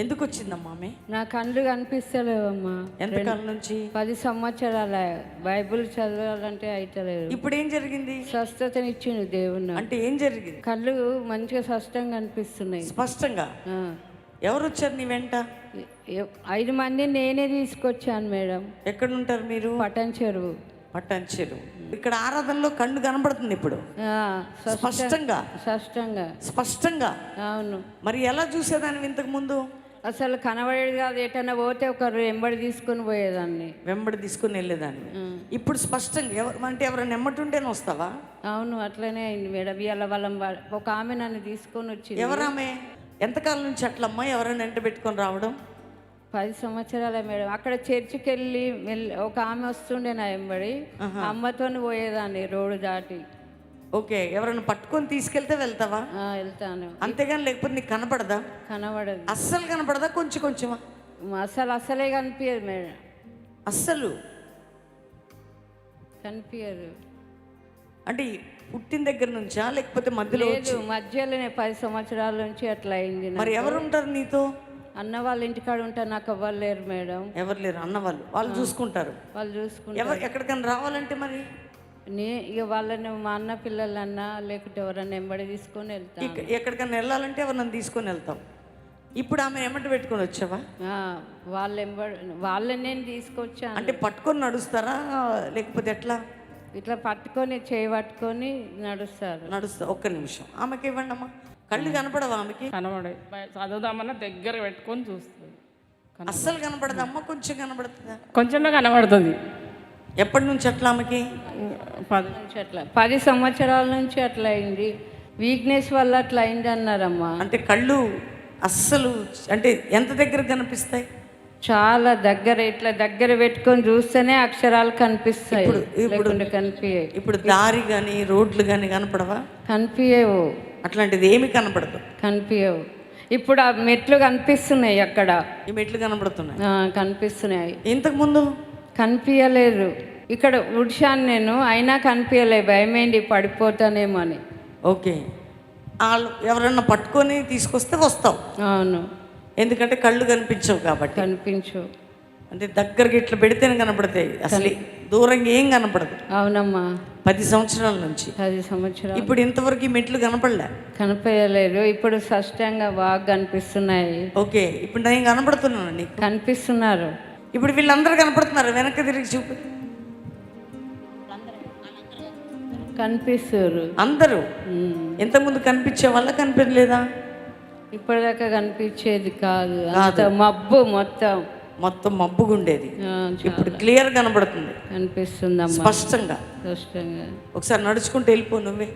ఎందుకు వచ్చిందమ్మా ఆమె? నా కళ్ళు కనిపిస్తలేవమ్మా. ఎంతకాలం నుంచి? 10 సంవత్సరాల బైబిల్ చదవాలంటే అయితలేదు. ఇప్పుడు ఏం జరిగింది? స్వస్థతనిచ్చిండు దేవుడు. అంటే ఏం జరిగింది? కళ్ళు మంచిగా స్పష్టంగా కనిపిస్తున్నాయి. స్పష్టంగా? ఎవరు వచ్చారు నీ వెంట? 5 మంది నేనే తీసుకొచ్చాను మేడం. ఎక్కడ ఉంటారు మీరు? పటన్ చెరువు. పట్టణ చెరువు. ఇక్కడ ఆరాధనలో కళ్ళు కనబడుతుంది ఇప్పుడు స్పష్టంగా. స్పష్టంగా అవును. మరి ఎలా చూసేదాన్ని ఇంతకు ముందు? అసలు కనబడేది కాదు. ఎటన్నా పోతే ఒకరు వెంబడి తీసుకుని పోయేదాన్ని. వెంబడి తీసుకుని వెళ్ళేదాన్ని. ఇప్పుడు స్పష్టంగా అంటే ఎవరైనా నెమ్మటుంటేనే వస్తావా? అవును, అట్లనే అయింది మేడం. ఇవాళ ఒక ఆమె నన్ను తీసుకొని వచ్చింది. ఎవరామె? ఎంతకాలం నుంచి అట్లమ్మా ఎవరైనా వెంట పెట్టుకొని రావడం? 10 సంవత్సరాలే మేడం. అక్కడ చర్చికి వెళ్ళి ఒక ఆమె వస్తుండే నా వెంబడి. అమ్మతోని పోయేదాన్ని రోడ్డు దాటి. ఓకే, ఎవరైనా పట్టుకొని తీసుకెళ్తే వెళ్తావా? వెళ్తాను. అంతేగాని లేకపోతే నీకు కనపడదా? కనబడదు. అస్సలు కనపడదా? కొంచెమా? అసలే కనిపించదు మేడం. అస్సలు కనిపించదు. అంటే పుట్టిన దగ్గర నుంచా లేకపోతే మధ్యలో? మధ్యలోనే 10 సంవత్సరాల నుంచి అట్లా అయింది. మరి ఎవరు ఉంటారు నీతో? అన్న వాళ్ళ ఇంటికాడ ఉంటారు. నాకు ఎవరు లేరు మేడం. ఎవరు లేరు? అన్న వాళ్ళు చూసుకుంటారు. ఎక్కడికైనా రావాలంటే మరి ఇక వాళ్ళని మా అన్న పిల్లలన్నా లేకుంటే ఎవరన్నా వెంబడి తీసుకొని వెళ్తాం. ఎక్కడికైనా వెళ్ళాలంటే ఎవరన్నా తీసుకొని వెళ్తాం. ఇప్పుడు ఆమె ఎమ్మటి పెట్టుకొని వచ్చావా? వాళ్ళని నేను తీసుకొచ్చాను. అంటే పట్టుకొని నడుస్తారా లేకపోతే ఎట్లా? ఇట్లా పట్టుకొని చేయి పట్టుకొని నడుస్తా. ఒక్క నిమిషం ఆమెకి ఇవ్వండి అమ్మా. కళ్ళు కనపడవా ఆమెకి? కనబడే చదువుదామన్నా దగ్గర పెట్టుకొని చూస్తుంది. అస్సలు కనపడదమ్మా? కొంచెం కనబడుతుందా? కొంచెమే కనబడుతుంది. ఎప్పటి నుంచి అట్లా ఆమెకి? 10 సంవత్సరాల నుంచి అట్లా అయింది. వీక్నెస్ వల్ల అట్లా అయింది అన్నారమ్మా. అంటే కళ్ళు అస్సలు అంటే ఎంత దగ్గర కనిపిస్తాయి? చాలా దగ్గర. ఇట్లా దగ్గర పెట్టుకొని చూస్తేనే అక్షరాలు కనిపిస్తాయి. ఇప్పుడు దారి కానీ రోడ్లు కానీ కనపడవా? కనిపించవు. అట్లాంటిది ఏమి కనపడదు. కనిపించవు. ఇప్పుడు ఆ మెట్లు కనిపిస్తున్నాయి. అక్కడ ఈ మెట్లు కనపడుతున్నాయి. కనిపిస్తున్నాయి. ఇంతకు ముందు కనిపించలేదు. ఇక్కడ ఉడిశాను నేను, అయినా కనిపించలేదు. భయమైంది పడిపోతానేమో అని. ఓకే, వాళ్ళు ఎవరన్నా పట్టుకొని తీసుకొస్తే వస్తావు. అవును, ఎందుకంటే కళ్ళు కనిపించవు కాబట్టి. కనిపించవు. అంటే దగ్గరకి ఇట్లా పెడితేనే కనపడతాయి. అసలు దూరంగా ఏం కనపడదు. అవునమ్మా. 10 సంవత్సరాల నుంచి. 10 సంవత్సరాలు. ఇప్పుడు ఇంతవరకు ఈ మెట్లు కనపడలేదు. ఇప్పుడు స్పష్టంగా బాగా కనిపిస్తున్నాయి. ఓకే, ఇప్పుడు నేను కనపడుతున్నాను నీకు? కనిపిస్తున్నారు. ఇప్పుడు వీళ్ళందరూ కనపడుతున్నారు. వెనక్కి తిరిగి చూపు. కనిపిస్తారు అందరూ. ఇంతకుముందు కనిపించే వాళ్ళ కనిపించలేదా? ఇప్పటిదాకా కనిపించేది కాదు. మబ్బు మొత్తం మబ్బుగా ఉండేది. ఇప్పుడు క్లియర్ కనబడుతుంది. కనిపిస్తుంది స్పష్టంగా. ఒకసారి నడుచుకుంటూ వెళ్ళిపో నువ్వే.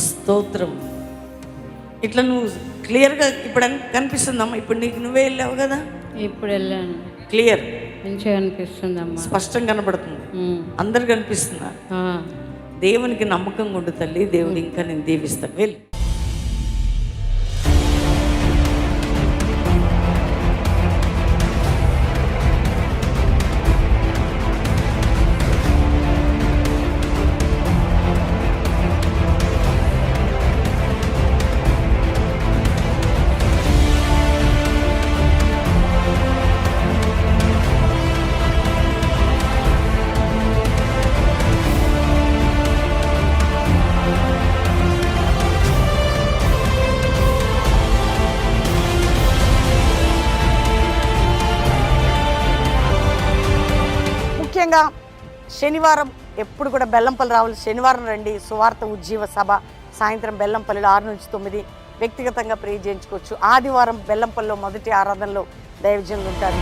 స్తోత్రం. ఇట్లా నువ్వు క్లియర్గా ఇప్పుడు కనిపిస్తుందమ్మా. ఇప్పుడు నీకు నువ్వే వెళ్ళావు కదా? ఇప్పుడు వెళ్ళాను. క్లియర్ మంచిగా కనిపిస్తుందమ్మా. స్పష్టంగా కనపడుతుంది. అందరు కనిపిస్తున్నారు. దేవునికి నమ్మకంగా ఉండు తల్లి. దేవుడు ఇంకా నేను దీవిస్తాను. వెళ్ళి ముఖ్యంగా శనివారం ఎప్పుడు కూడా బెల్లంపల్లి రావాలి. శనివారం రండి. సువార్త ఉజ్జీవ సభ సాయంత్రం బెల్లంపల్లిలో 6 నుంచి 9 వ్యక్తిగతంగా ప్రే చేయించుకోవచ్చు. ఆదివారం బెల్లంపల్లిలో మొదటి ఆరాధనలో దైవజనులు ఉంటారు.